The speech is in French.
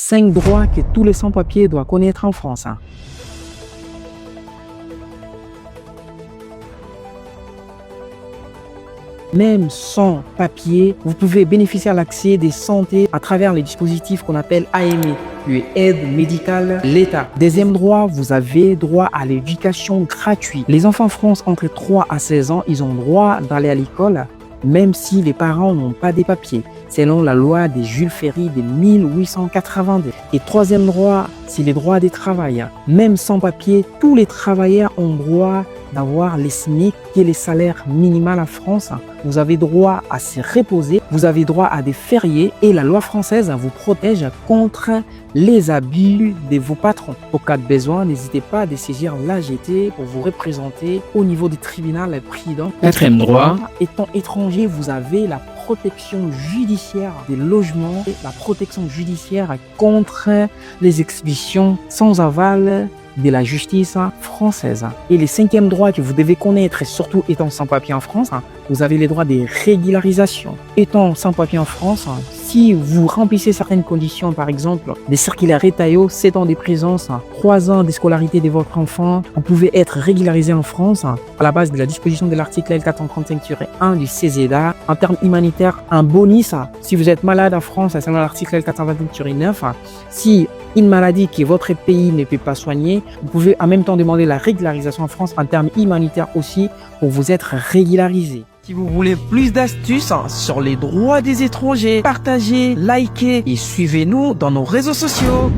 5 droits que tous les sans-papiers doivent connaître en France. Même sans papier, vous pouvez bénéficier à l'accès des santé à travers les dispositifs qu'on appelle AME, aide médicale l'État. Deuxième droit, vous avez droit à l'éducation gratuite. Les enfants en France entre 3 à 16 ans, ils ont droit d'aller à l'école, même si les parents n'ont pas des papiers, selon la loi de Jules Ferry de 1882. Et troisième droit, c'est les droits des travailleurs. Même sans papier, tous les travailleurs ont droit d'avoir les SMIC, qui est les salaires minimaux en France. Vous avez droit à se reposer, vous avez droit à des fériés et la loi française vous protège contre les abus de vos patrons. Au cas de besoin, n'hésitez pas à saisir l'AGT pour vous représenter au niveau du tribunal président. Quatrième droit. Étant étranger, vous avez la protection judiciaire des logements et la protection judiciaire contre les expulsions sans aval de la justice française. Et le cinquième droit que vous devez connaître, et surtout étant sans papier en France, vous avez les droits de régularisation. Étant sans papier en France, si vous remplissez certaines conditions, par exemple, des circulaires Taillot, 7 ans de présence, 3 ans de scolarité de votre enfant, vous pouvez être régularisé en France à la base de la disposition de l'article L435-1 du CESEDA. En termes humanitaires, un bonus, si vous êtes malade en France, selon l'article L428-9, si une maladie que votre pays ne peut pas soigner, vous pouvez en même temps demander la régularisation en France en termes humanitaires aussi pour vous être régularisé. Si vous voulez plus d'astuces sur les droits des étrangers, partagez, likez et suivez-nous dans nos réseaux sociaux.